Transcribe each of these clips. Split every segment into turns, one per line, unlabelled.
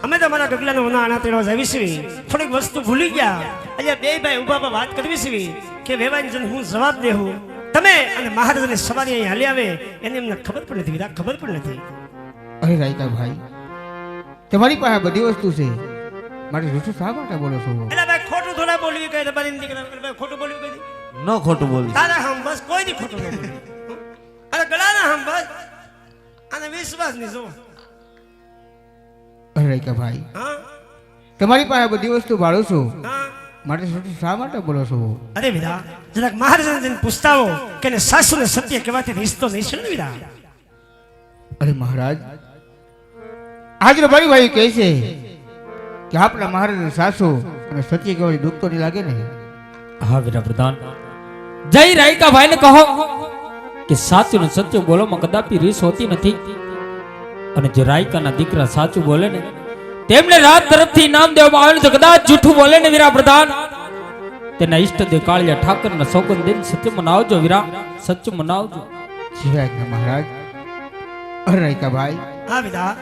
અમે તો મારા ગગલાનો ઉનાળા તેડવા જાવી છીએ, થોડીક વસ્તુ ભૂલી ગયા. અહીંયા બે ભાઈ ઉભા પર વાત કરવી છે કે વેવાઈ જન હું જવાબ દેવું. તમે અને મહારાજની સવારી અહીં હાલી આવે એની એમને ખબર પણ નથી, વિરા ખબર પણ નથી.
અરે રાયકા ભાઈ, તમારી પાસે બધી વસ્તુ છે, મારે જૂઠું શા માટે બોલો છો?
એટલે ભાઈ ખોટું થોડા બોલવી કઈ તમારી દીકરા ભાઈ ખોટું બોલવી કઈ
ન ખોટું બોલ.
તારા હમ બસ કોઈ દી ખોટું ન બોલે. અરે ગળાના હમ બસ અને વિશ્વાસ નહીં જો.
અરે રાયકા ભાઈ,
હા
તમારી પાસે બધી વસ્તુ ભાડું છું,
હા
મારે જૂઠું શા માટે બોલો છો?
અરે વિરા જરાક મહારાજને પૂછતા હો કે ને સાસુ ને સત્ય કહેવાથી રિશ્તો નહીં છે ને વિરા.
અરે મહારાજ, આજનો ભાઈ ભાઈ કહે છે કે આપણા મહારાજની સાસુ અને સત્ય કહેવાથી દુઃખ તો નહીં લાગે ને?
હા વીરા પ્રધાન, જય રાયકા ભાઈ ને કહો કે સાચું ને સત્ય બોલોમાં કદાપી રીસ હોતી નથી. અને જે રાયકાના દીકરા સાચું બોલે ને તેમને રાત તરફથી ઇનામ દેવામાં આવે તો કદાચ જૂઠું બોલે ને વીરા પ્રધાન, તેના ઈષ્ટદેવ કાળિયા ઠાકરના સોગંદ દઈને સત્ય મનાવજો વીરા, સત્ય મનાવજો.
શિવાયના મહારાજ. અરે રાયકા ભાઈ,
હા વિરા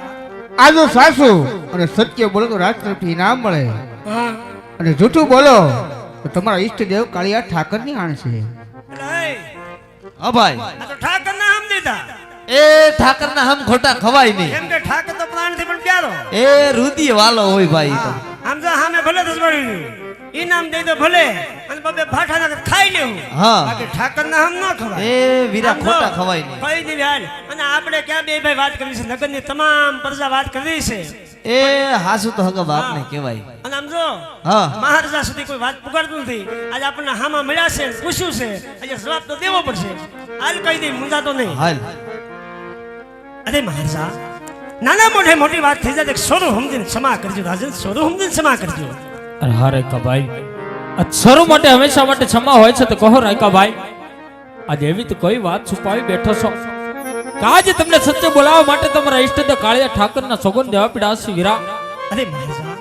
આજો સાસુ અને સત્ય બોલો તો રાત તરફથી ઇનામ મળે,
હા
અને જૂઠું બોલો તો તમારા ઈષ્ટદેવ કાળિયા ઠાકરની આણ છે.
હા ભાઈ,
આ તો ઠાકર ના હમ દીધા.
એ ઠાકર ના હમ ખોટા ખવાય નહીં.
એમ કે ઠાકર તો પ્રાણ થી પણ પ્યારો.
એ રુધિર વાલો હોય ભાઈ. તો
આમ તો સામે ભલે દસવાડી ઇનામ દઈ દો ભલે અને બબે ભાઠા ના ખાઈ લેવું.
હા.
બાકી ઠાકર ના હમ ન ખવાય.
એ વીરા ખોટા ખવાય નહીં.
કઈ નહીં હાલ. અને આપણે ક્યાં બે ભાઈ વાત કરવી છે, નગરની તમામ પ્રજા વાત કરવી છે.
એ હાસુ તો હગા બાપ ને કહેવાય.
અને આમ જો
હા.
મહારાજા સુધી કોઈ વાત પુકારતું નથી. આજે આપણને હામાં મળ્યા છે, પૂછ્યું છે, આજે જવાબ તો દેવો પડશે. હાલ કહી દઈ, મુંજાતો નહીં.
હાલ.
અરે મહારાજા, નાના મોઢે મોટી વાત થઈ જાય, સોરું સમજીને ક્ષમા કરજો રાજન, સોરું સમજીને ક્ષમા કરજો.
અરે હા રાયકા ભાઈ, અક્ષરો માટે હંમેશા માટે ક્ષમા હોય છે તો કહો રાયકા ભાઈ, આજે એવી તો કોઈ વાત છુપાવી બેઠો છો કે આજે તમને સત્ય બોલાવવા માટે તમારા ઈષ્ટદેવ કાળિયા ઠાકરના સોગંદ દેવા પડ્યા છે વીરા.
અરે મહારાજા,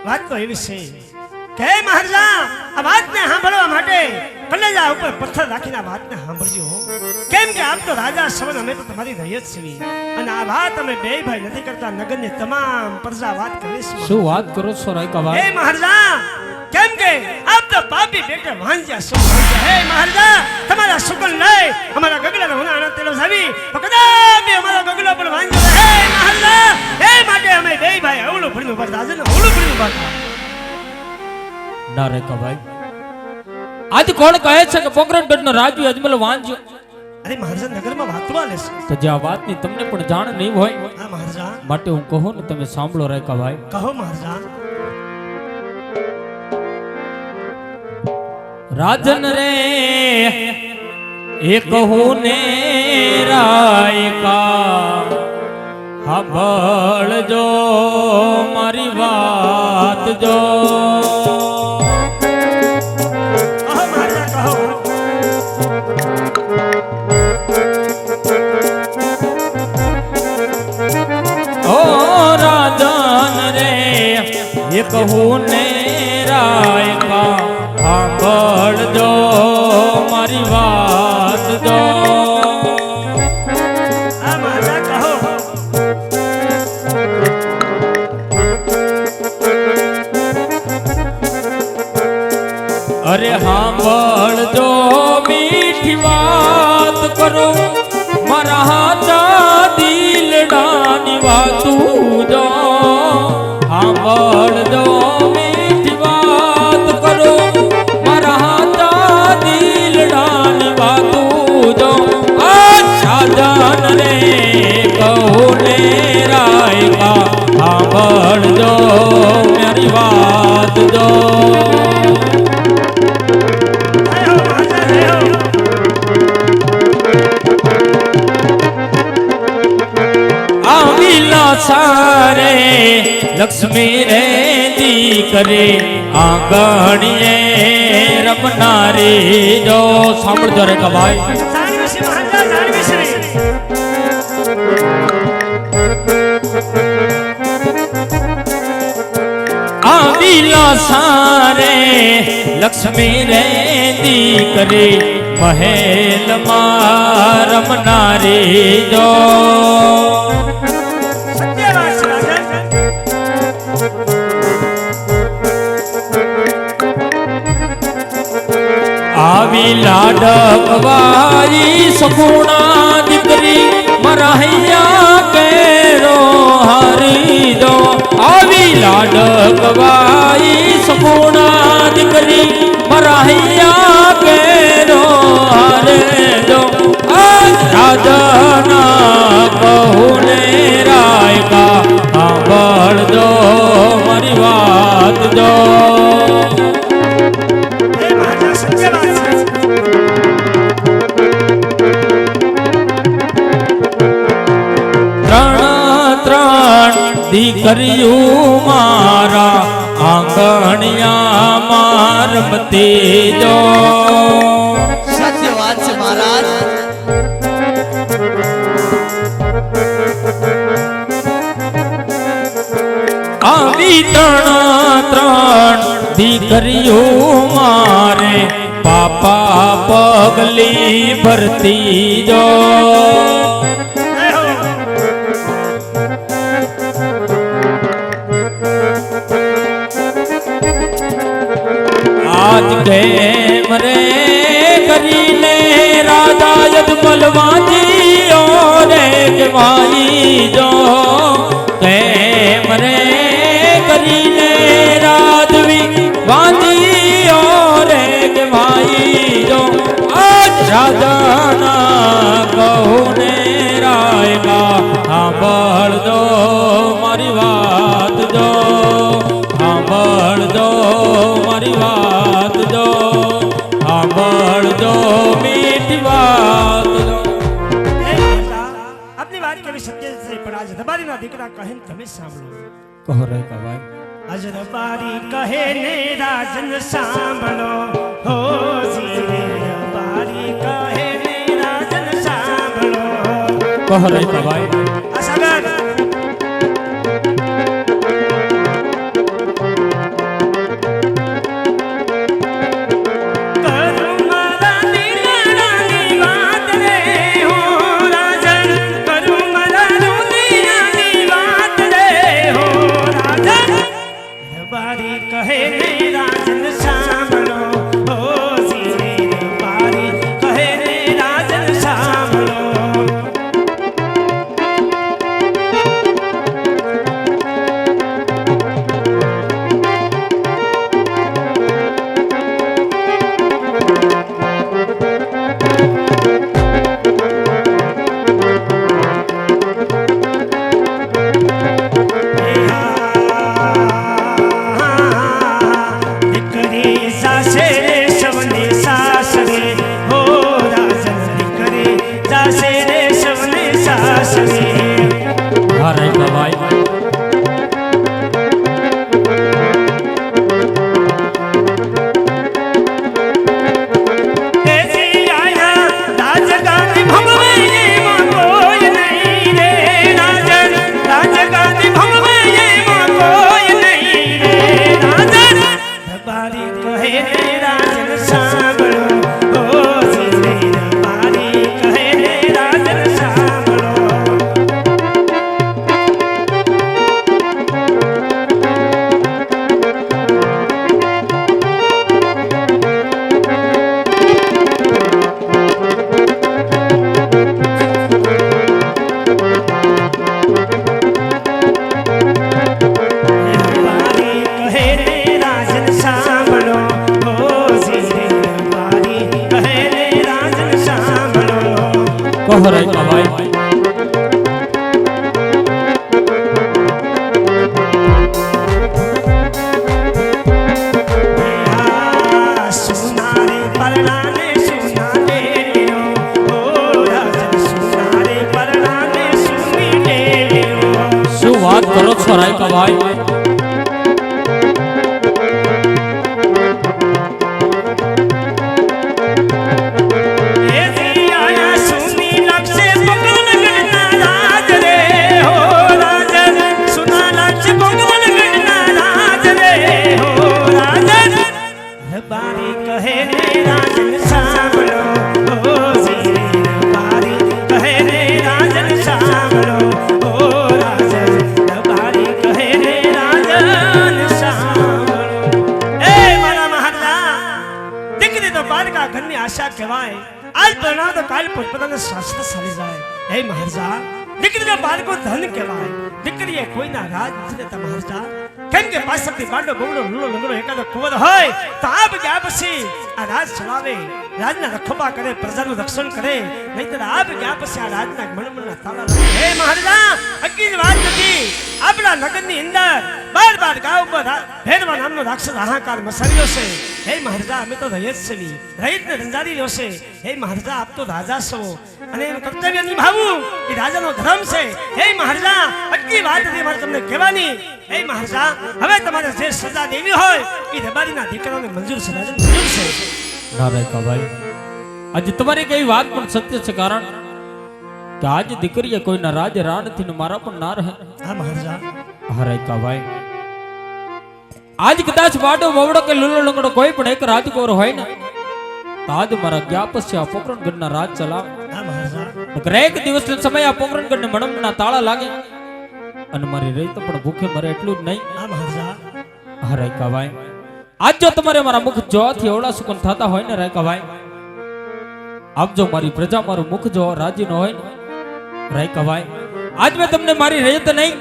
વાત તો એવી છે કે મહારાજા આ વાતને સાંભળવા માટે કલેજા ઉપર પથ્થર રાખીને આ વાતને સાંભળજો. કેમ કે આમ તો રાજા સવન અમે તો તમારી રૈયત છીએ અને આ વાત અમે બે ભાઈ નથી કરતા, નગરની તમામ પ્રજા વાત કરે છે.
શું વાત કરો છો રાયકા
હે
ભાઈ?
મહારાજા, કેમ કે આપ તો પાપી બેટે વાંજ્યા છો. હે મહારાજા, તમારા સુકન લઈ અમારા ગગલાનો ઉનાળા તેલો જાવી તો કદાપી અમારો ગગલો પણ વાંજ્યો. હે મહારાજા, એ માટે અમે બે ભાઈ અવળું ભણીનું પડતા છે ને અવળું ભણીનું પડતા.
ના રાયકા ભાઈ, આજ કોણ કહે છે કે પોકરણગઢનો રાજુ અજમલ વાંજ્યો?
અરે મહારાજા, નગરમાં વાતવા લેશે.
તો જે આ વાતની તમને પણ જાણ નહીં હોય
હા મહારાજા,
માટે હું કહું ને તમે સાંભળો રાયકા ભાઈ.
કહો મહારાજા.
રાજન રે એ કહું ને રાયકા, સાંભળજો મારી વાત જો.
કહો મહારાજા, કહો.
ઓ રાજન રે એ કહું ને રાયકા, સાંભળજો મારી વાત જો.
હા મહારાજા, કહો.
અરે સાંભળજો મીઠી વાત કરો, મારા હાથા દિલડાની વાતું જો. સાંભળજો મીઠી વાત કરો, મારા હાથા દિલડાની વાતું જો. અચ્છા જાન રે કહું ને રાયકા, સાંભળજો મારી વાત જો. સારે લક્ષ્મી રે દીકરી આંગણીએ રમનારી જો. સાંભળજો રે કભાઈ.
જાણવી છે મહારાજા, જાણવી છે.
આવીલા સારે લક્ષ્મી રે દીકરી મહેલમાં રમનારી જો.
સત્ય વાત છે રાજન.
આવી લાડકવાઈ સગુણા દીકરી મારા હૈયા કેરો હારી દો આવી લાડકવાઈ સગુણા દીકરી મારા હૈયા કેરો હારે દો રાજાના કહું ને રાયકા સાંભળ દો મારી વાત દો
એ મહારાજા સત્ય વાત છે.
ત્રણ દીકરીયું મારા આંગણિયા મારમતી જો
સત્ય વાત છે મહારાજ.
આવી ત્રણ દીકરીયું મારે પાપા પગલી ભરતી જો
એ હો.
આજ કેમ રે કરીને રાજા યજમલ વાંચીઓ રે કહેવાઈ જો કેમ રે કરીને રાજવી વાંચીઓ રે કહેવાઈ જો આજ રાજાના કહું ને રાયકા સાંભળ દો મારી વાત જો સાંભળ દો મારી વાત જો સાંભળ દો મીઠી વાત જો
એ મહારાજા, આપની વાત કેવી સત્ય છે પણ આજ રબારીના દીકરા કહે ને તમે સાંભળો.
કહો રે કવાય
આજ રબારી કહે ને રાજન સાંભળો હો જી રે રબારી કહે ને રાજન સાંભળો.
કહો રે કવાય
આ સાગર કરું મારા દિલડાની વાત રે હો રાજન, કરું મારા દુનિયાની વાત રે હો રાજન. રબારી કહે ને રાજન સાંભળો હો જી રે રબારી કહે ને રાજન સાંભળો. દીકરી સાસે રે સવને સાસરે હો રાજન, દીકરી સાસે રે સવને સાસરે.
હા રે કવાય
એથી આયા રાજગાદી ભમવે એમાં કોઈ નહીં રે રાજન, રાજગાદી ભમવે એમાં કોઈ નહીં રે રાજન. રબારી કહે ને રાજન સાંભળો હો જી રે રબારી કહે ને રાજન સાંભળો. રબારી કહે ને રાજન સાંભળો હો જી રે રબારી કહે ને રાજન સાંભળો.
કહો રે કવાય
સુનારે પરણાને સુનારે લ્યો હો રાજન, સુનારે પરણાને સુની લ્યો.
શું વાત કરો છો રે કવાય
એથી આયા સુની લક્ષે પગલ ગણના રાજ રે હો રાજન, સુના લક્ષે પગલ ગણના રાજ રે હો રાજન. રબારી કહે ને રાજન સાંભળો હો જી રે રબારી કહે ને રાજન સાંભળો હો રાજન, રબારી કહે ને રાજન આશા કહેવાય આજ પરણાવ તો કાલ પોતપોતાને શાસ્ત્ર સારી જાય હે મહારાજા દીકરીના બાળકો ધન કહેવાય દીકરીએ કોઈના રાજ નથી લેતા મહારાજા કેમ કે પાછળથી બાડો બગડો લૂલો લંગડો એકાદો કુંવર હોય તો આપ ગયા પછી આ રાજ ચલાવે રાજના રખોબા કરે પ્રજાનું રક્ષણ કરે નહીતર આપ ગયા પછી આ રાજના મણમણના તાળા લાગે હે મહારાજા હકીની વાત નથી આપણા નગરની અંદર બાર ગાવ પર ભેરવા નામનો રાક્ષસ હાહાકાર મચાવ્યો છે હે મહારાજા અમે તો રહીત છીએ રહીતને રંજારી રહ્યો છે હે મહારાજા આપ તો રાજા છો અને એનું કર્તવ્ય નિભાવવું એ રાજાનો ધર્મ છે હે મહારાજા આટલી વાત હતી મારે તમને કહેવાની હે મહારાજા હવે તમારે જે સજા દેવી હોય એ રબારીના દીકરાને મંજૂર છે રાજા મંજૂર છે
ના રાયકાભાઈ આજે તમારી કઈ વાત પણ સત્ય છે કારણ કે આજ દીકરીએ કોઈના રાજ રા નથી ને મારા પણ ના રહે
હા મહારાજા
હા રાયકાભાઈ આજ કદાચ બાડો બવડો કે લુલો લંગડો કોઈ પણ એક રાજકુંવર હોય ને તો આજ મારા ગયા પછી આ પોકરણગઢના રાજ ચલાવ
હા મહારાજા
નકર એક દિવસનો સમય આ પોકરણગઢને મણમના તાળા લાગે અને મારી રહી તો પણ ભૂખે મરે એટલું જ નહીં
હા મહારાજા
હા રાયકાભાઈ આજ જો તમારે મારા મુખ જોવાથી એવડા સુકન થતા હોય ને રાયકાભાઈ આપ જો મારી પ્રજા મારું મુખ જોવા રાજી ન હોય ને રાયકાભાઈ આજ મેં તમને મારી રહેત નહીં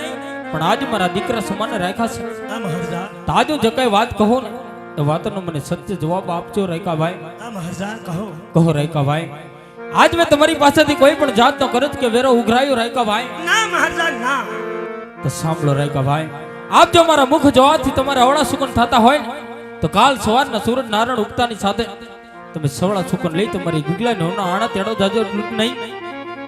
પણ આજ મારા દીકરા સમાન રાખ્યા છે
હા મહારાજા
તો આજ હું જે કઈ વાત કહું ને એ વાતનો મને સત્ય જવાબ આપજો રાયકાભાઈ
હા મહારાજા કહો
કહો રાયકાભાઈ આજ મેં તમારી પાસેથી કોઈ પણ જાતનો કરજ કે વેરો ઉઘરાયો રાયકાભાઈ
ના મહારાજા ના
તો સાંભળો રાયકાભાઈ આપ જો મારા મુખ જોવાથી તમારે અવળા સુકન થતા હોય ને તો કાલ સવારના સૂરજ નારાયણ ઉગતાની સાથે તમે સવળા સુકન લઈ તમારી ગુગલા નોના આણા તેડો જાજો નહીં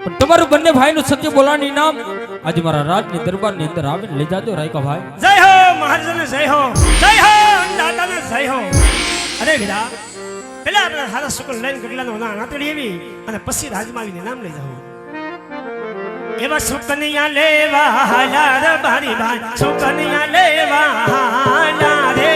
પણ તમારું બંને ભાઈનું સત્ય બોલાની નામ આજે મારા રાજની દરબારની અંદર આવીને લઈ જાજો રાયકાભાઈ
જય હો મહારાજાને જય હો દાદાને જય હો અરે વીરા પેલા આપણે હારા સુકન લઈને ગગલાનો આણા તેડી આવી અને પછી રાજમાં આવીને નામ લઈ જાવ એવા સુકનિયા લેવા હાલા રે બારી ભાઈ સુકનિયા લેવા હાલા રે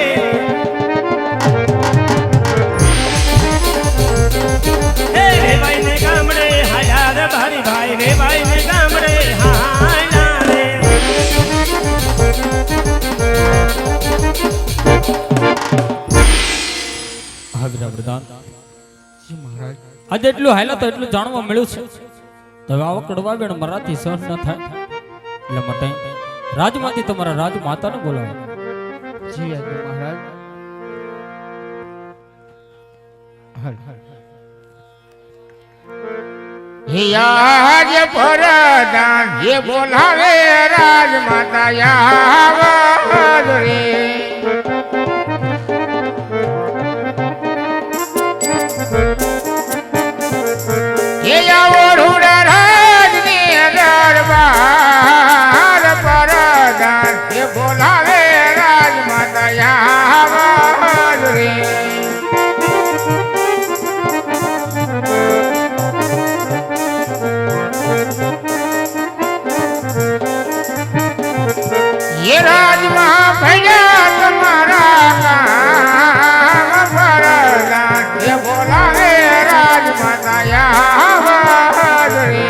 હે રે ભાઈ ને ગામડે હાલા રે બારી ભાઈ રે ભાઈ ને ગામડે હાલા રે
હા વીરા પ્રધાન
જી મહારાજ
આજે એટલું હાલ્યા તો એટલું જાણવા મળ્યું છે તો હવે આવા કડવા બેન મારાથી સહન ન થાય એટલે માટે રાજમાંથી તમારા રાજ માતાને બોલાવો
જી આજ્ઞા મહારાજ હે યાર પરદાન ये બોલાવે રાજ માતા યાવદ રે ये आवડું રાજ ને દરબાર પરદાન ये બોલાવે રાજ માતા યાવદ રે ये राजमा भैया तुम्हारा काम परदान ये बोलावे राज माता यावद रे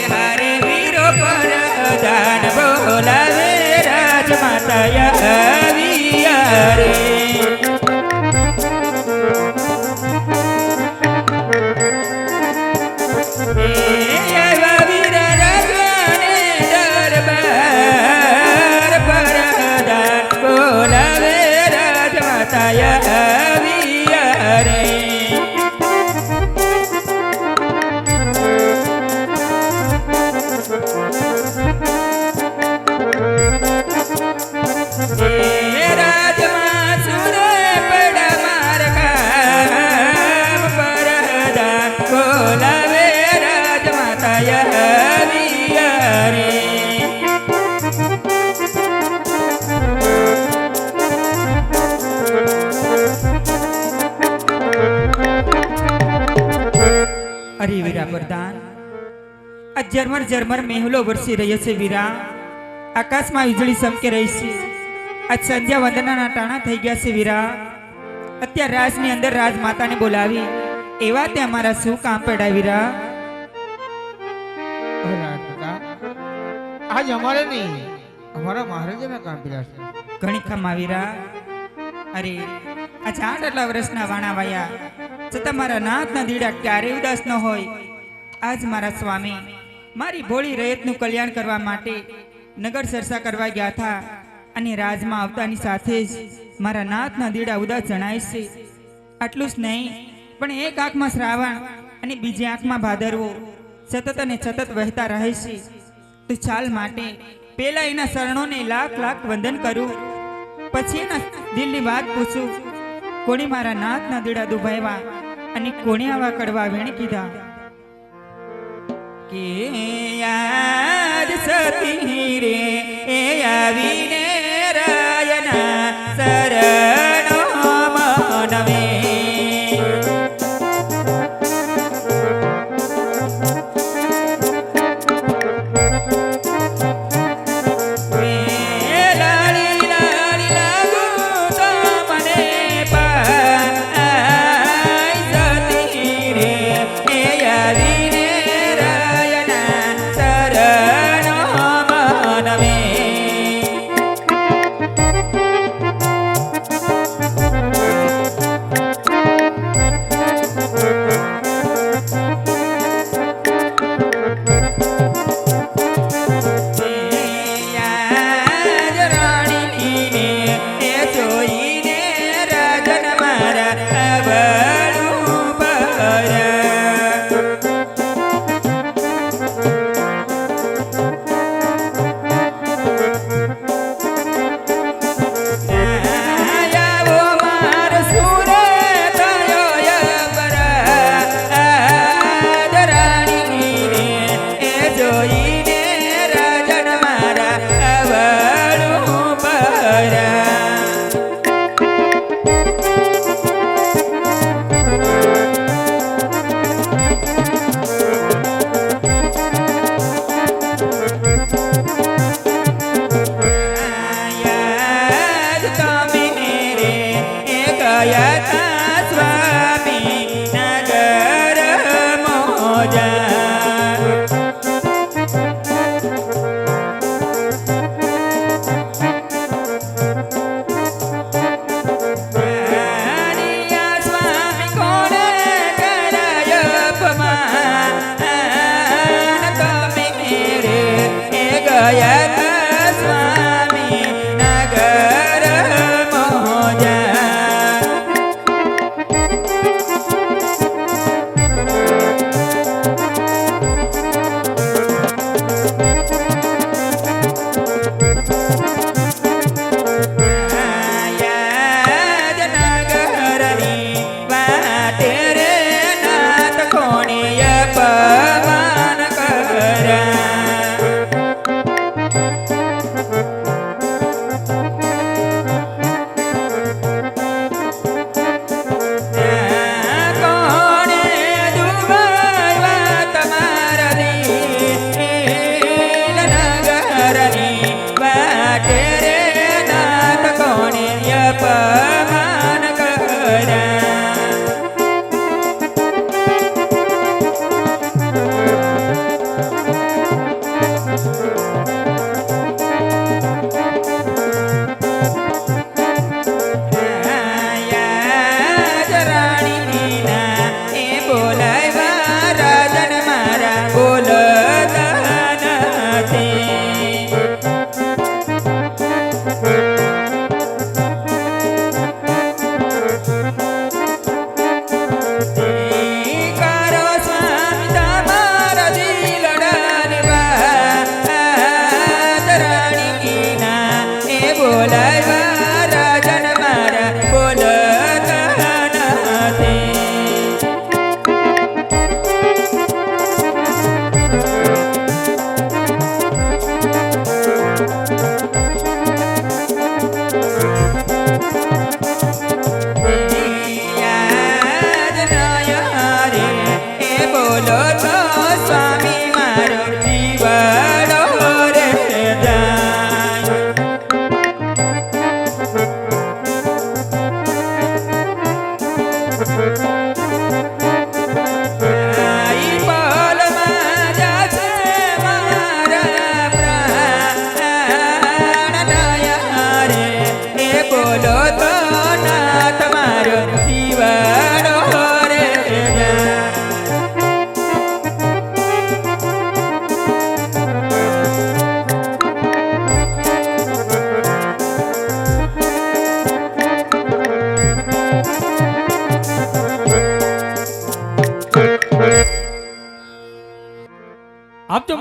હરે વીરો પરદાન બોલાવે રાજમાતા આવિયા રે એવા વીર રાજવાને દરબાર પરદાન બોલાવે રાજમાતા આવિયા રે રાજમાં સુરે પડા માર કામ પરદાન બોલાવે રાજમાતા આવિયા રે અરે વીરા પ્રધાન આ ઝરમર ઝરમર મેહુલો વરસી રહ્યો છે વીરા આકાશમાં વીજળી ચમકી રહી છે આજ સંધ્યા વંદનાના ટાણા થઈ ગયા છે વીરા અત્યારે રાજની અંદર રાજમાતાને બોલાવી એવા તે અમારા શું કામ પડ્યા વીરા?
અરે રાજમાતા, આજ અમારે નહીં, અમારા મહારાજાના કામ પીડા છે.
ઘણી ખમા વીરા. અરે આ 8 વર્ષના વાણા વાયા છતાં મારા નાથના દીડા ક્યારેય ઉદાસ ન હોય. આજ મારા સ્વામી મારી ભોળી રયતનું કલ્યાણ કરવા માટે નગર સરસા કરવા ગયા હતા અને રાજમાં આવતાની સાથે જ મારા નાથના દીડા ઉદાસ જણાય છે. આટલું જ નહીં પણ એક આંખમાં શ્રાવણ અને બીજી આંખમાં ભાદરવો સતત અને સતત વહેતા રહે છે. તો ચાલ માટે પેલા એના શરણોને લાખ લાખ વંદન કરું, પછી એના દિલની વાત પૂછું. કોણે મારા નાથના દીડા દુભાવ્યા અને કોણે આવા કડવા વેણ કીધા? કે યાદ સતી રે એ આવીને રાયના શરણો મનવે.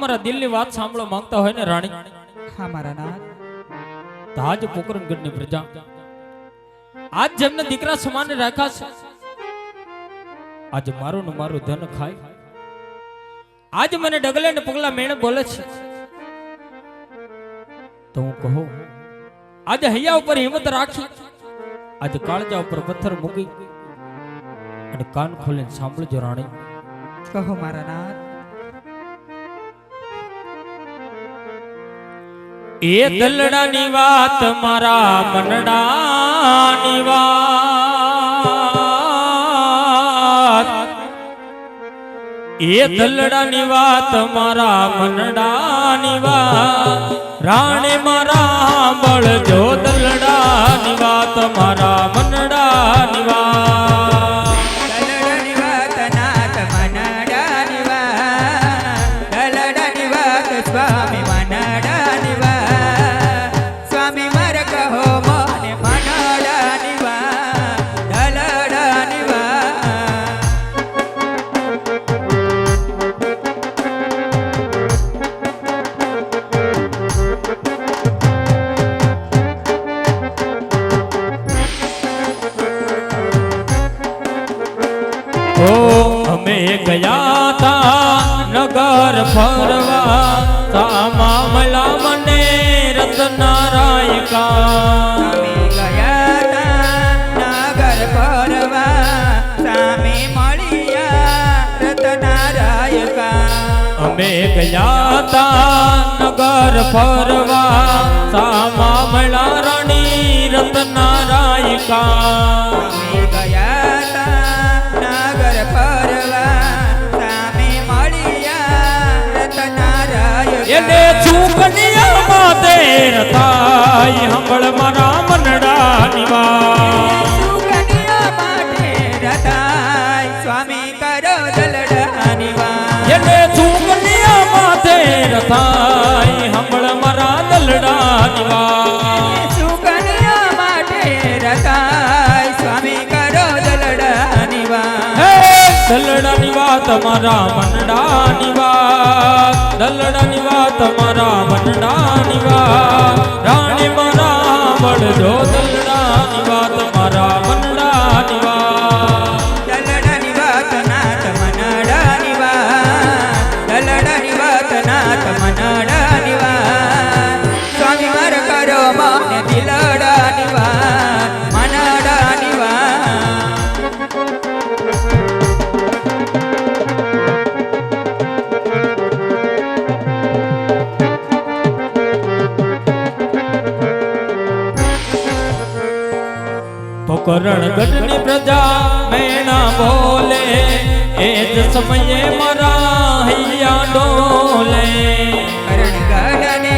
તમારા દિલની વાત સાંભળવા માંગતા હોય ને રાણી,
હા મારા નાથ.
તો આજ પોકરણગઢની પ્રજા આજ જેમને દીકરા સમાન રાખ્યા છે, આજ મારું ને મારું ધન ખાય, આજ મને ડગલે ને પગલા મેણે બોલે છે, તો હું કહું આજે હૈયા ઉપર હિંમત રાખી, આજે કાળજા ઉપર પથ્થર મૂકી અને કાન ખોલીને સાંભળજો રાણી.
કહો મારા નાથ.
એ દલડાની વાત મારા મનડાની વાત, એ દલડાની વાત મારા મનડાની વાત, રાણે મારા બળજો દલડાની વાત મારા મનડાની વાત.
દલડાની વાત નાથ મનડાની વાત, દલડાની વાત સ્વામી મનડાની વાત, સ્વામી મારે કહો મને મનડાની વાત, દલડાની વાત.
ઓ અમે ગયા તા નગર ફરવા, સામા મળા મને રત્નારાયકા.
અમે ગયા તા નગર ફરવા, સામે મળ્યા રત્નારાયકા.
અમે ગયા તા નગર ફરવા, સામા મળા રાણી રત્નારાયકા.
અમે ગયા તા નગર ફરવા, સામે મળ્યા રત્નારાયકા.
એને ચૂકનિયામાં દેર થાય, હંભળ મારા મનડાની વાત.
સુગનિયા માટે રતાય, સ્વામી કરો દલડાની વાત.
એને ચૂકનિયામાં દેર થાય, હંભળ મારા દલડાની વાત.
સુગનિયા માટે રતાય, સ્વામી કરો દલડાની વાત.
હે દલડાની વાત મારા મનડાની વાત, દલડાની વાત મારા મનડાની વાત, રાણી મારા બળજો દલડાની વાત મારા મનડાની વાત.
દલડાની વાત નાથ મનડાની વાત, દલડાની વાત નાથ મનડાની વાત, સ્વામી માર કરો મને દિલડાની વાત, મનડાની વાત.
પોકરણગઢની પ્રજા મેણા બોલે, એ જ સમયે મારા હૈયા ડોલે.
કરણગઢને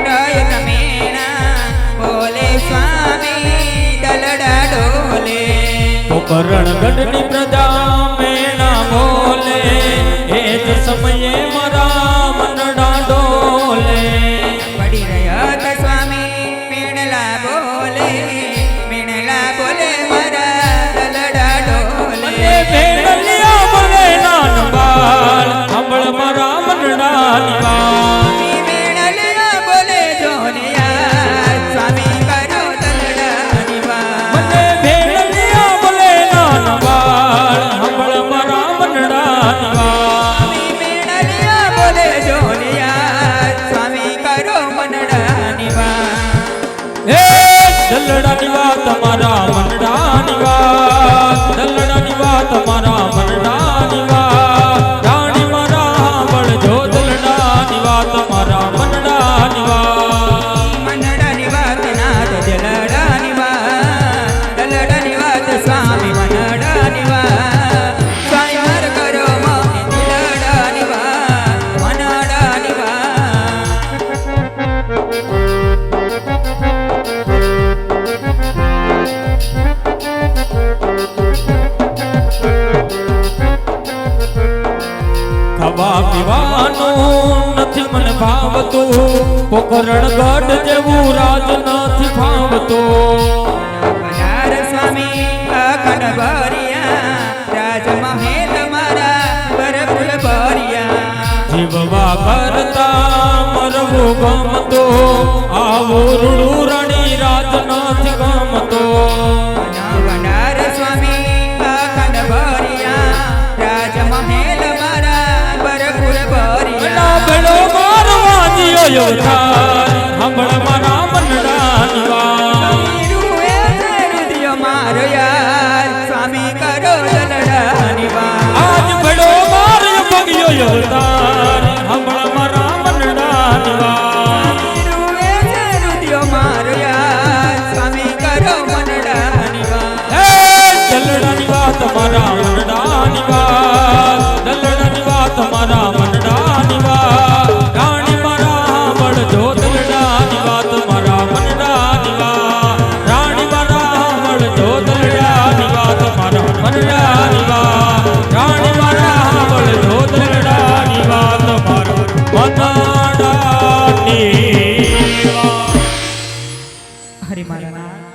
નયન મેણા બોલે, સ્વામી દલડા ડોલે.
પોકરણગઢની પ્રજા મેણા બોલે, એ જ સમયે મારા મનડા ડોલે.
પડી રહ્યા હતા સ્વામી મીણલા બોલે, મીણલા બોલે મારા દલડા ડોલે.
મને ભેળલિયા બોલે નાન બાળ, હંભળ મારા મનડાની વાત.
મીણલિયા બોલે જોનિયા, સ્વામી કરો દલડાની વાત.
મને ભેળલિયા બોલે નાન બાળ, હંભળ મારા મનડાની વાત.
મીણલિયા બોલે જોનિયા, સ્વામી કરો મનડાની વાત.
હે દલડાની વાત મારા મનડાની વાત, દલડાની વાત મારા મનડાની વાત, રાણી મારા બળજો દલડાની વાત મારા મનડાની વાત.
મનડાની વાત નાથ દલડાની વાત, દલડાની વાત સ્વામી મનડાની વાત, સ્વામી માર કરો મને દિલડાની વાત, મનડાની વાત.
ખાવા પીવાનું નથી મને ભાવતું, પોકરણગઢ જેવું રાજ નથી ફાવતું.
પધાર સ્વામી અખંડ ભરિયા, રાજમહેલ મારા બરફુલ ભરિયા.
જીવવા કર નવું ગમતો આવો રૂડું રણી રાજ નથી ગમતો
વનાર સ્વામી અખંડ ભરિયા રાજમહેલ મારા ભરપૂર ભરિયા
ભેળો મારવા દિયો યોધાર હંભળ મારા મનડાની વાત
રૂએ રુદિયો મારો યાર સ્વામી કરો દલડાની વાત
આજ ભેળો માર્યો ભગ્યો યોધાર હંભળ મારા મનડાની વાત
રૂએ રુદિયો મારો યાર સ્વામી કરો મનડાની વાત
હે દલડાની વાત મારા મનડાની વાત દલડાની વાત મારા મનડાની વાત રાણી મારા વડજો દલડાની વાત મારા મનડાની વાત રાણી મારા વડજો દલડાની વાત મારા મનડાની વાત રાણી મારા વડજો દલડાની વાત મારા મનડાની વાત
હરે મારા નાથ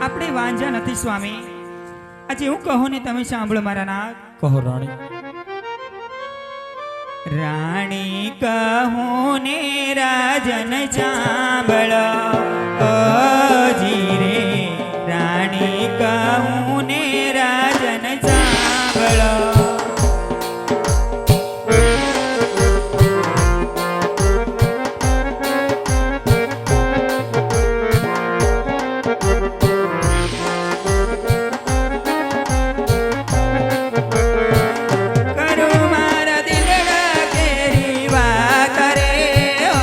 આપણે વાંઝા નથી સ્વામી આજે હું કહું ને તમે સાંભળો મારા નાથ
કહો રાણી
રાણી કહું ને રાજન સાંભળો ઓ જીરે રાણી કહું ને રાજન સાંભળો કરું મારા દિલડા કેરી વાત રે ઓ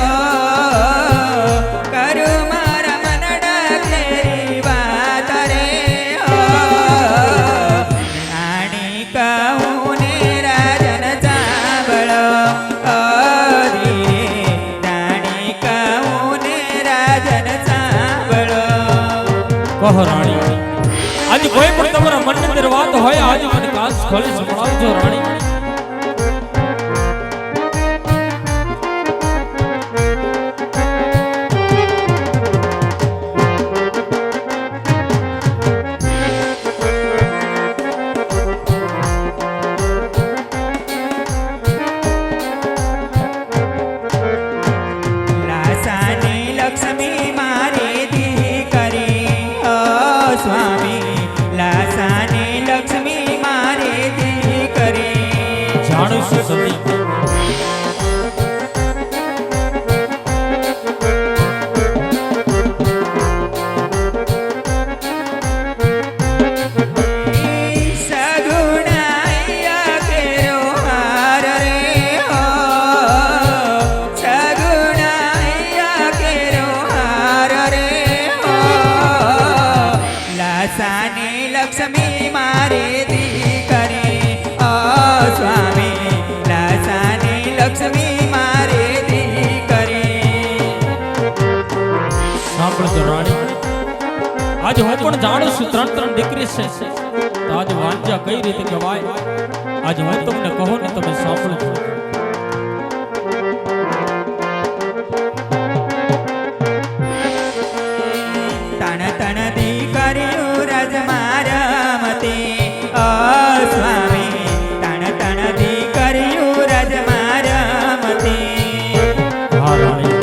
કરું મારા મનડા કેરી વાત રે ઓ રાણી કહું ને રાજન સાંભળો ઓ ધીરે રાણી કહું ને રાજન સાંભળો
કહો રાણી આજે કોઈ પણ તમારા મનની અંદર વાત હોય આજે મને કાચ ખોલી સંભળાવજો રાણી
લાસાની લક્ષ્મી મારે દી કરી ઓ સ્વામી લાસાની લક્ષ્મી મારે દી કરી
જાણું છું સતી
સગુણાઈયા કેરો હાર રે ઓ સગુણાઈયા કેરો હાર રે ઓ લાસાની લક્ષ્મી મારે દી કરી ઓ સ્વામી લાસાની લક્ષ્મી મારે દી કરી
સાંભળજો રાણી આજે હું પણ જાણું છું ત્રણ દીકરી છે તો આજે વાંજા કઈ રીતે કહેવાય આજે હું તમને કહું ને તમે સાંભળજો
તણ તણ દીકરીયું રજ મારા મતે ઓ સ્વામી તણ તણ દીકરીયું રજ મારા મતે
હા રાણી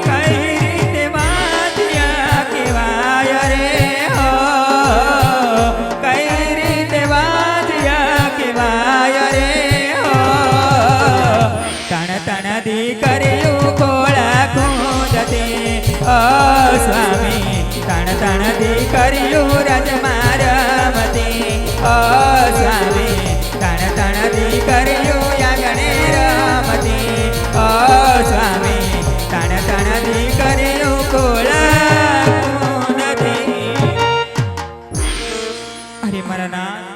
કઈ રીતે વાંધ્યા કેવાય રે હો કઈ રીતે વાંધ્યા કેવાય રે હો તણ તણ દીકરીયું કોળા કૂદતે ઓ સ્વામી તણ તણ દીકરીયું રજ મારા મતે ઓ સ્વામી તણ તણ દીકરીયું યાગણે રમતે ઓ સ્વામી તણ તણ દીકરીયું કોળા કૂદતે અરે મારા નાથ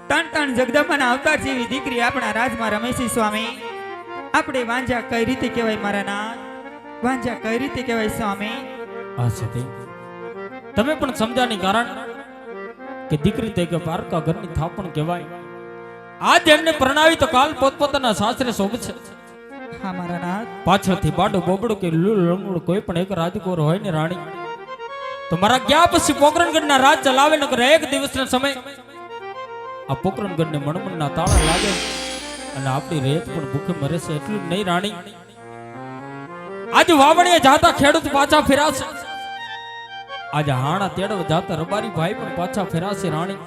તણ તણ જગદંબાના અવતાર જેવી દીકરી આપણા રાજમાં રમેશી સ્વામી આપણે વાંઝા કઈ રીતે કહેવાય મારા નાથ વાંઝા કઈ રીતે કહેવાય સ્વામી
આ સતી તમે પણ સમજાની કારણ કે દીકરી તે કે પારકા ઘરની થાપણ કહેવાય આજ એમને પરણાવી તો કાલ પોતપોતાના સાસરે શોભશે
હા મારા નાથ
પાછળથી બાડું બોબડું કે લૂલું લંગડું કોઈ પણ એક રાજકુંવર હોય ને રાણી તો મારા ગયા પછી પોકરણગઢના રાજ ચલાવે નકર એક દિવસના સમય આ પોકરણગઢને મણમણના તાળા લાગે અને આપણી રેત પણ ભૂખે મરે છે. એટલું જ નહીં રાણી, આજે વાવણીએ જાતા ખેડૂત પાછા ફેરાશે, આજે હાણા તેડવ જાતા રબારી ભાઈ પણ પાછા ફેરાશે. રાણી,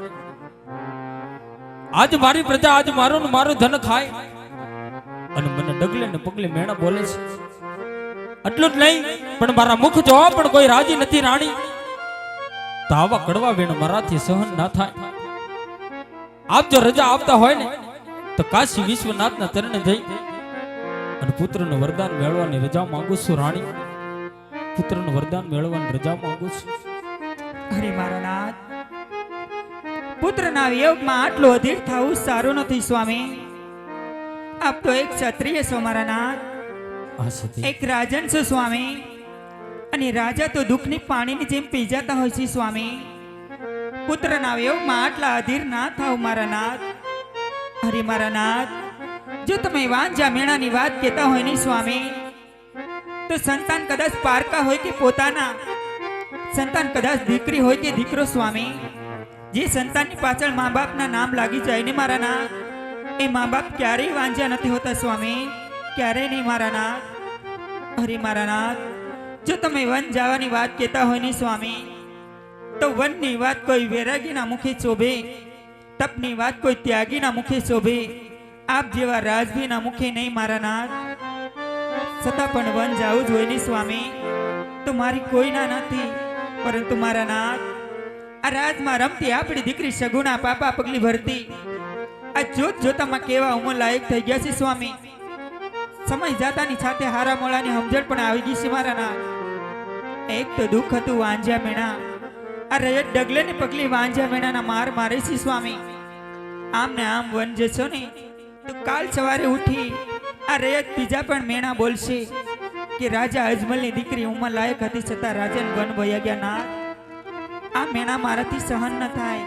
આજ મારી પ્રજા, આજ મારું ને મારું ધન ખાય અને મને ડગલે ને પગલે મેણા બોલે છે. એટલું જ નહીં પણ મારા મુખ જોવા પણ કોઈ રાજી નથી. રાણી, તો આવા કડવા વેણ મારાથી સહન ના થાય. આપ જો રજા આપતા હોય ને તો કાશી વિશ્વનાથના ચરણે જઈ અને પુત્રનું વરદાન મેળવવાની રજા માંગુ છું. રાણી, પુત્રનું વરદાન મેળવવાની રજા માંગુ છું.
અરે મારા નાથ, પુત્રના વિયોગમાં આટલો અધીર થવું સારું નથી સ્વામી. આપ તો એક ક્ષત્રિય છો મારા નાથ,
આ સતી
એક રાજન છો સ્વામી, અને રાજા તો દુઃખની પાણીની જેમ પી જતા હોય છે સ્વામી. પુત્રના વિયોગમાં આટલા અધીર ના થાવ મારા નાથ. અરે મારા નાથ, જો તમે વાંજા મેણાની વાત કહેતા હોય ને સ્વામી, તો સંતાન કદાચ પારકા હોય કે પોતાના, સંતાન કદાચ દીકરી હોય કે દીકરો સ્વામી, જે સંતાનની પાછળ મા બાપના નામ લાગી જાય ને મારા નાથ, એ મા બાપ ક્યારેય વાંજા નથી હોતા સ્વામી, ક્યારેય નહીં મારા નાથ. અરે મારા નાથ, જો તમે વન જવાની વાત કહેતા હોય ને સ્વામી, તો વનની વાત કોઈ વૈરાગીના મુખે શોભે, તપની વાત કોઈ ત્યાગીના મુખે શોભે, આપ જેવા રાજવીના મુખે નહીં મારા નાથ. છતાં પણ વન જવું જ હોય ને સ્વામી, તો મારી કોઈના નથી, પરંતુ મારા નાથ, આ રાજમાં રમતી આપણી દીકરી સગુણા પાપા પગલી ભરતી આ જોત જોતામાં કેવા ઉંમર લાયક થઈ ગયા છે સ્વામી. સમય જાતાની સાથે હારા મોળાની સમજણ પણ આવી ગઈ છે મારા નાથ. એક તો દુઃખ હતું વાંજ્યા મેણા, આ રયત ડગલે ને પગલી વાંજ્યા મેણાના માર મારે છે સ્વામી. આમ ને આમ વન જશો ને તો કાલ સવારે ઉઠી આ રયત બીજા પણ મેણા બોલશે કે રાજા અજમલની દીકરી ઉંમર લાયક હતી છતાં રાજન વન વયા ગયા. નાથ, આ મેણા મારાથી સહન ન થાય,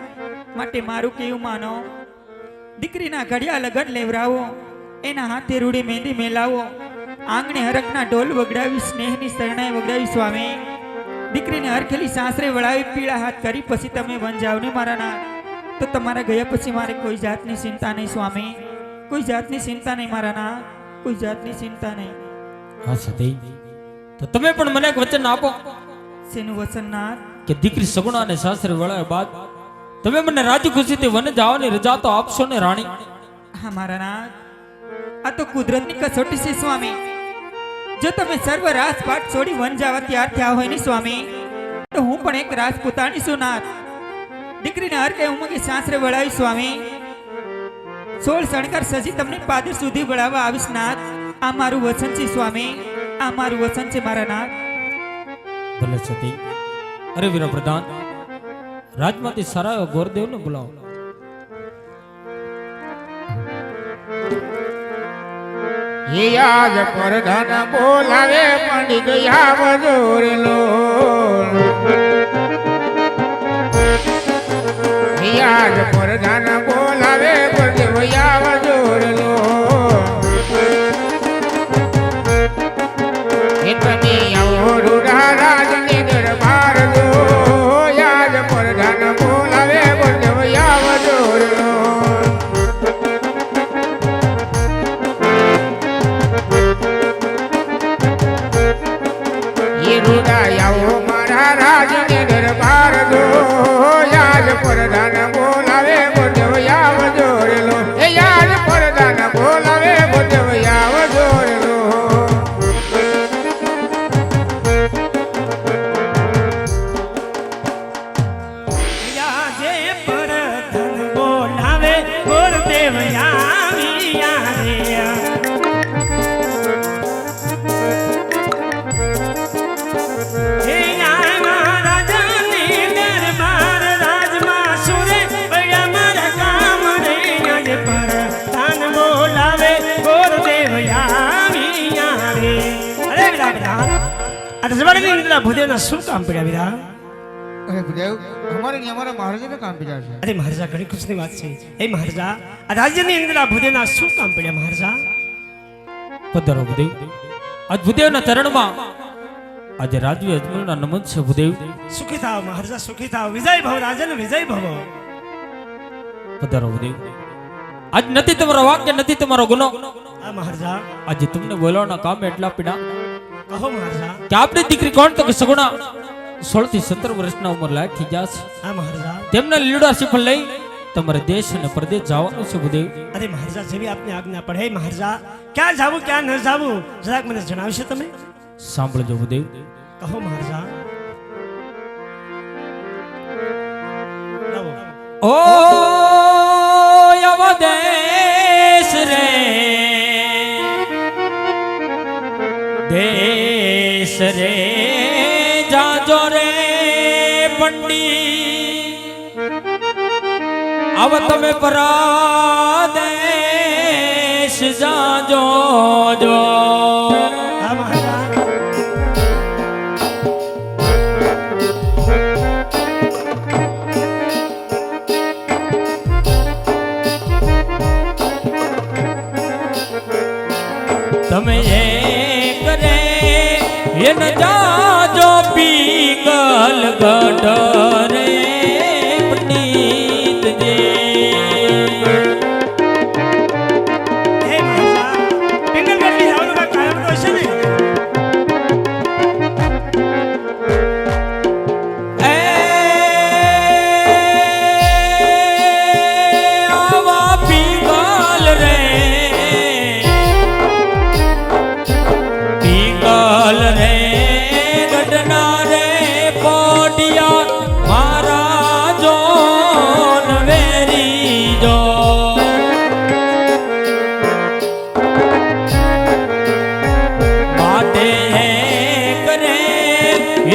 માટે મારું કેવું માનો. દીકરીના ઘડિયા લગન લેવરાવો, એના હાથે રૂડી મહેંદી મેલાવો, આંગણે હરકના ઢોલ વગડાવી સ્નેહની શરણાઈ વગડાવી સ્વામી. દીકરીને હરખેલી સાસરે વળાવી પીળા હાથ કરી પછી તમે વન જાવ ને મારા નાથ, તો તમારા ગયા પછી મારે કોઈ જાતની ચિંતા નહીં સ્વામી, કોઈ જાતની ચિંતા નહીં મારા નાથ, કોઈ જાતની ચિંતા નહીં.
હા સતી, તો તમે પણ મને એક વચન આપો
શેનું વચન નાથ?
કે દીકરી સગુણાને સાસરે વળાવ્યા બાદ તમે મને રાજી ખુશીથી વન જવાની રજા તો આપશો ને રાણી?
હા મારા નાથ, આ તો કુદરતની કસોટી છે સ્વામી. જો તમે સર્વ રાજપાટ છોડી વન જવા તૈયાર થયા હોય ને સ્વામી, તો હું પણ એક રાજપૂતાણી છું નાથ. દીકરીને હર કે ઉમંગે સાસરે વળાવી સ્વામી, 16 શણગાર સજી તમને પાદર સુધી વળાવવા આવીશ નાથ. આ મારું વચન છે સ્વામી, આ મારું વચન છે મારા નાથ.
ભલે સતી. અરે વીર પ્રધાન, રાજમાંથી સારા એવા ગોરદેવને બોલાવો.
યાદ પર ધન બોલાવે પંડિત યાવજોર લો, યાદ પર ધન બોલાવે પંડિત યાવજોર લો. તમે આવો રૂડા રાજની દરબાર લો, યાદ પર ધન બોલાવે પંડિત યાવજોર લો. રૂડાયાઓ મારા રાજને દરબાર દો, યાદ પરદાન બોલાવે બોધવયાવ જોરેલો, એ યાદ પરદાન બોલાવે બોધવયાવ જોરેલો.
યાજે પરધન બોલાવે ગુરુદેવ આવ્યા રે. ભૂદેવના શું કામ પડ્યા વીરા?
અરે ભૂદેવ, અમારે ને અમારા મહારાજાને કામ પીડા છે.
અરે મહારાજા, ઘણી ખુશીની વાત છે. એ મહારાજા, આ રાજ્યની અંદર આ ભૂદેવના શું કામ પડ્યા મહારાજા?
પધારો ભૂદેવ. આજ ભૂદેવના ચરણમાં આજે રાજવી અજમલના નમન છે ભૂદેવ.
સુખી થાવ મહારાજા, સુખી થાવ. વિજય ભવ રાજન, વિજય ભવ.
પધારો ભૂદેવ. આજ નથી તમારો વાક્ય, નથી તમારો ગુનો.
આ મહારાજા
આજે તમને બોલવાના કામ એટલા પીડા
કહો મહારાજા.
કે આપણી દીકરી કોણ તો કે સગુણા 16 થી 17 વર્ષના ઉંમર લાયક થઈ ગયા છે.
આ મહારાજા
તેમના લીડા શ્રીફળ લઈ તમારે દેશ અને પરદેશ જવાનું છે ભૂદેવ.
અરે મહારાજા જેવી આપની આજ્ઞા પડે. મહારાજા ક્યાં જાવું ક્યાં ન જાવું જરાક મને જણાવશો તમે?
સાંભળજો ભૂદેવ.
કહો મહારાજા. લાવો.
ઓ અવદેશ રે દેશ રે જાજો રે પંડિત આવ તમે પરાદેશ જાજો જો.
હા મહારાજા.
તમે એક રે એન જાજો પીગલ ગઢ રે પંડિત જે.
હે મહારાજા પિંગલગઢની જવાનું કાંઈ કારણ તો હશે ને?
એ આવા પીગલ રે પીગલ રે ગઢના રે પોડિયા મારા જોન વેરી જો. માટે કરે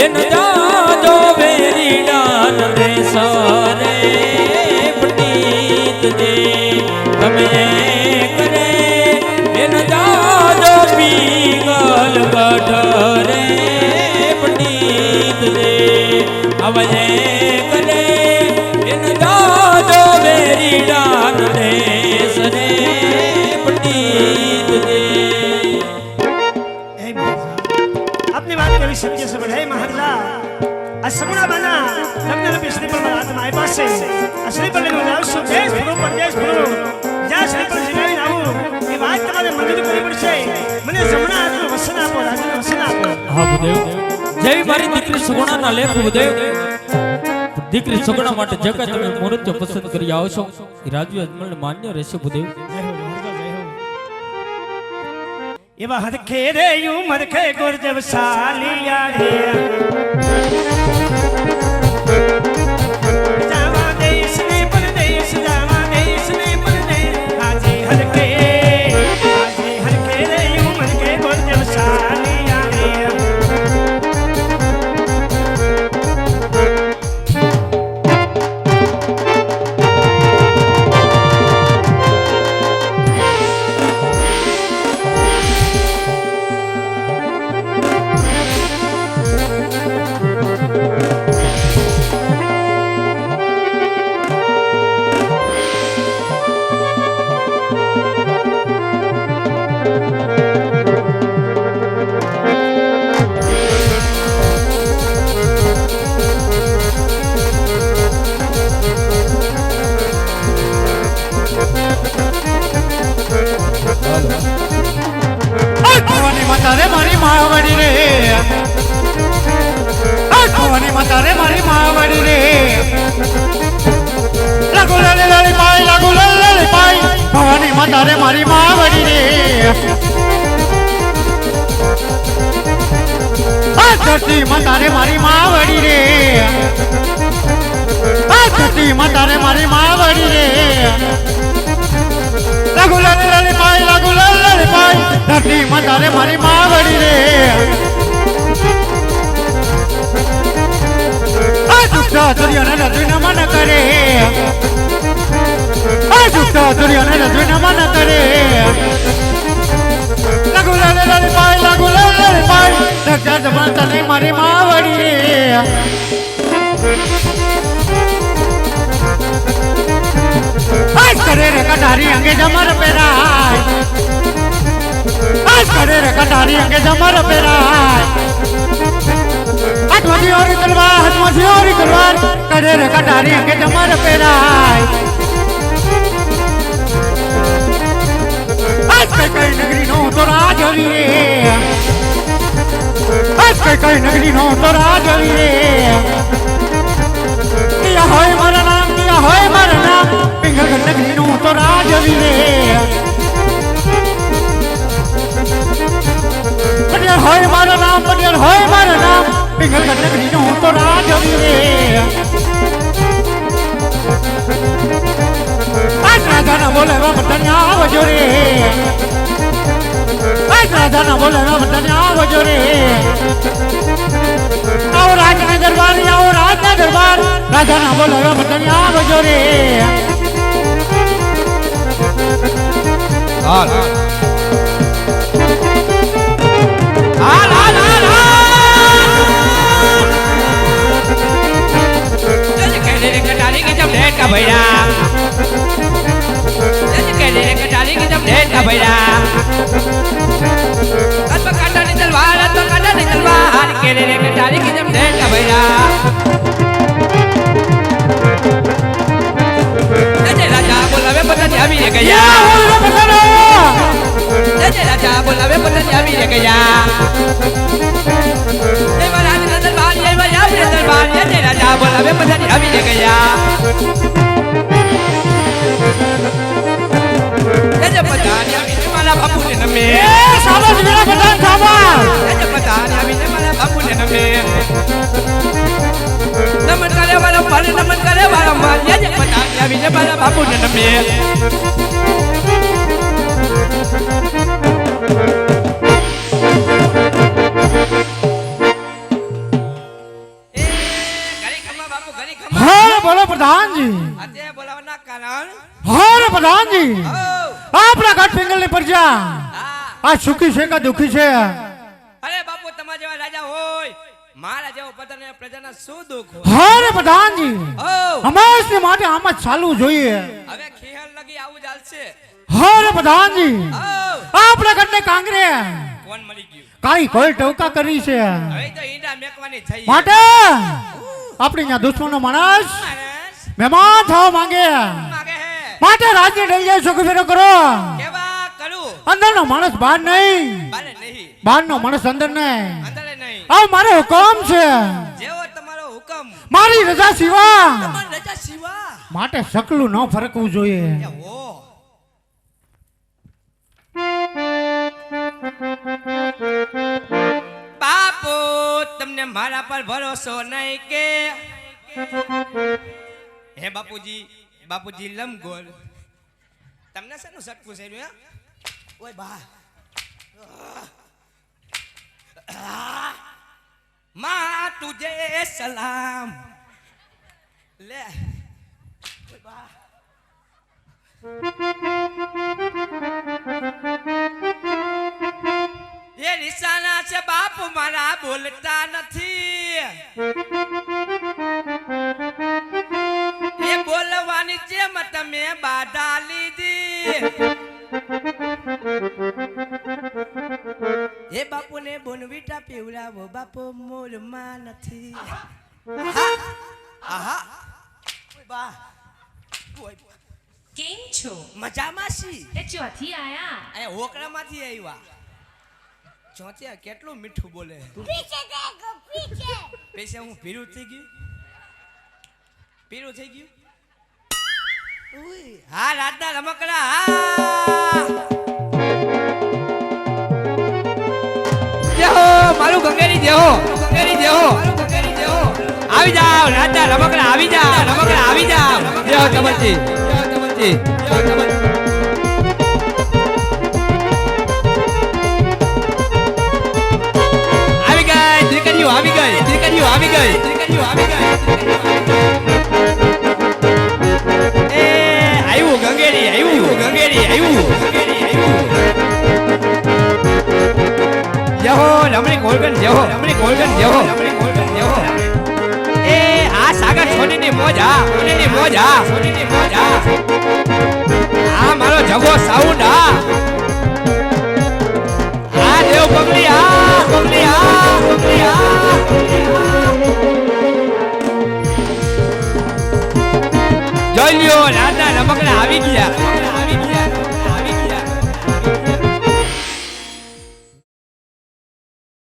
એન જાજો વેરી ડાન રે સરે પંડિત જે. તમે કરે એન જાજો પીગલ ગઢ રે પંડિત જે. હવે કરે એન જાજો વેરી ડાન રે સરે પંડિત જે.
હે મહારાજા આપની વાત કેવી સત્ય છે પણ હે મહારાજા આ સગુણાબાના લગ્નરૂપી શ્રીફળ મારા હાથમાં આપ્યા છે. આ શ્રીફળ લઈને હું જાઉં છું. દેશ ફરું પરદેશ ફરું જ્યાં શ્રીફળ ઝીલાવીને આવું એ વાત તમારે મંજૂર કરવી પડશે. મને જમણા હાથનું વસન આપો, રાજ્યનું વસન આપો.
હા ભૂદેવ. જેવી મારી દીકરી સગુણાના લેખ ભૂદેવ. દીકરી સગુણા માટે જે કાંઈ તમે મુહૂર્ત પસંદ કરી આવશો એ રાજવી અજમલને માન્ય રહેશે ભૂદેવ.
જય હો મહારાજા, જય હો. એવા હરખે રે ઉમર ખે ગુરજવ સાલિયા રે જાવા દેશ ને પરદેશ, જાવા દેશ ને પરદેશ. આજે હરખે રે ઉમર ખે ગુરજવ સાલિયા રે.
ભવાની માતા રે મારી માવડી રે. ભવાની માતા રે મારી માવડી રે. લાગુ લાલી લાલી પાઈ, લાગુ લાલી લાલી પાઈ. ભવાની માતા રે મારી માવડી રે. ધરતી માતા રે મારી માવડી રે. ધરતી માતા રે મારી માવડી રે. લાગુ લાલી લાલી પાઈ, લાગુ લાલી લાલી પાઈ. ધરતી માતા રે મારી માવડી રે. દુષ્ટ દુર્યોને રજૂને મન કરે. દુષ્ટ દુર્યોને રજૂને મન કરે. લાગુ લાલી લાલી પાઈ, લાગુ લાલી લાલી પાઈ. ધરતી માતા રે મારી માવડી રે. કરે રે કટારી અંગે જમર પેરાય. કરે રે કટારી અંગે જમર પેરાય. હાથમાંથી ઓરી તલવાર હાથમાંથી ઓરી તલવાર કરે રે કટારી અંગે તમારે પહેરાય આજ કઈ નગરી નો તો રાજ હરી રે આજ કઈ નગરી નો તો રાજ હરી રે કિયા હોય મારા નામ પિંગલ નગરી નો તો રાજ હરી રે પટેલ હોય મારું નામ પિંગલ નગરી નું તો રાજ હરી રે આજ રાજાના બોલાવા બધાને આવજો રે આજ રાજાના બોલાવા બધાને આવજો રે આવો રાજના દરબાર રાજાના બોલાવા બધાને આવજો રે હાલ
कटारी की जब ढेर का भैया कटारी की जब ढेर का भैया कटारी तलवार केले रे कटारी की जब ढेर का भैया राजा बोलावे पता नहीं अभी रे गया राजा बोलावे पता नहीं अभी रे गया राजा बोलावे पता नहीं अभी रे गया पता नहीं अभी मारा बापू ने नमे
शाबाश मेरा प्रधान शाबाश
पता नहीं अभी मारा बापू ने नमे नमन करे वाला ये पता नहीं अभी मारा बापू ने नमे
बोलो प्रधान जी
अजय बोलावना कारण
हाँ प्रधान जी આપણા ઘાટ પિંગલ ની પ્રજા આ સુખી છે કે દુખી છે
અરે બાપુ તમારા જેવા રાજા હોય મારા જેવો પ્રજાના શું દુખ હોય
હા રે પ્રધાનજી અમાસને માટે આમ જ ચાલવું જોઈએ
હવે ખેહલ લગી આવું ચાલશે
હા રે પ્રધાનજી આપણા ઘરને કાંગરે
કોણ મળી ગયું
કાઈ કોઈ ટોકા કરી છે
હવે તો ઈંડા મેકવાની થઈ
માટે આપણી ત્યાં દુશ્મનો માણસ મહેમાન થવા માંગે માટે રાજને ડરી જાય છોકરી ફેરો કરો
કેવા કરું
અંદરનો માણસ બહાર નહીં
બારે નહીં
બહારનો માણસ અંદર નહીં
અંદરે નહીં
આ મારો હુકમ છે
જેવો તમારો હુકમ
મારી રજા સિવા
તમારી રજા સિવા
માટે સકલું ન ફરકવું જોઈએ
ઓ બાપુ તમને મારા પર ભરોસો નહીં કે હે બાપુજી લંબગોળ તમને શેનું સટકું છે રે ઓય બા માં તુજે સલામ લે ઓય બા ये निशाना से बाप मारा बोलता નથી એ બોલવાની જેમ તમે બાધા લીધી એ બાપુને બોનવીટા પીવડાવો બાપુ મોરમાં નથી આહા ઓય બા
કેમ છો
મજામાં છી
એ ચોથી આયા
એ હોકડામાંથી આવ્યા ચોથિયા કેટલું મીઠું બોલે
પીછે દેખો પીછે
પૈસા હું પીરું થઈ ગયું ઉઈ હા રાતના રમકડા હા જેહો મારું ગંગેરી જેહો આવી જાઓ રાતના રમકડા આવી જાઓ જેહો તમરજી આવી ગઈ એ આવ્યું ગંગેરી જહો રમણી ગોળગન જહો એ આ સાગર છોડીની મોજ આ મારો જગો સાઉન્ડ આ દેવ પગલી આ